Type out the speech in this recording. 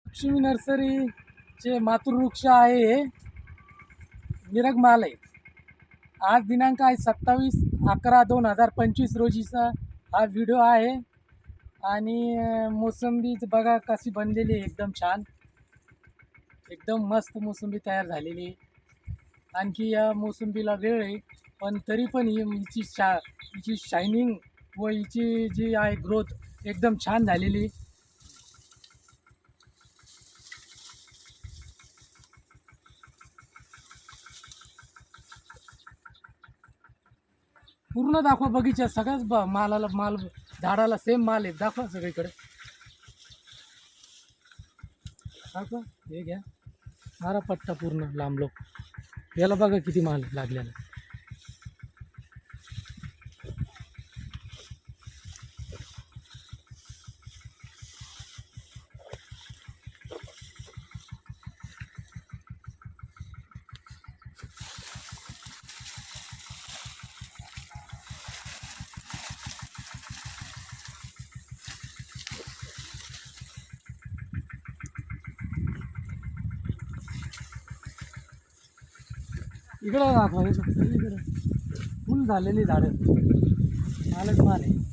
लक्ष्मी नर्सरीचे मातृवृक्ष आहे हे मिरग माल आहे. आज दिनांक आहे 27/11/2025 रोजीचा हा व्हिडिओ आहे. आणि मोसंबी बघा कशी बनलेली आहे, एकदम छान, एकदम मस्त मोसंबी तयार झालेली आहे. आणखी या मोसंबीला वेळ आहे, पण तरी पण हिची शायनिंग व हिची जी आहे ग्रोथ एकदम छान झालेली. पूर्ण दाखवा बगीचा, सगळ्याच माल झाडाला सेम माल आहे. दाखवा सगळीकडे, दाखवा. हे घ्या, मारा पट्टा पूर्ण लांब लोक. याला बघा किती माल लागलेला. इकडं दाखवा, इकडं फुल झालेली झाडं, मालच माल आहे.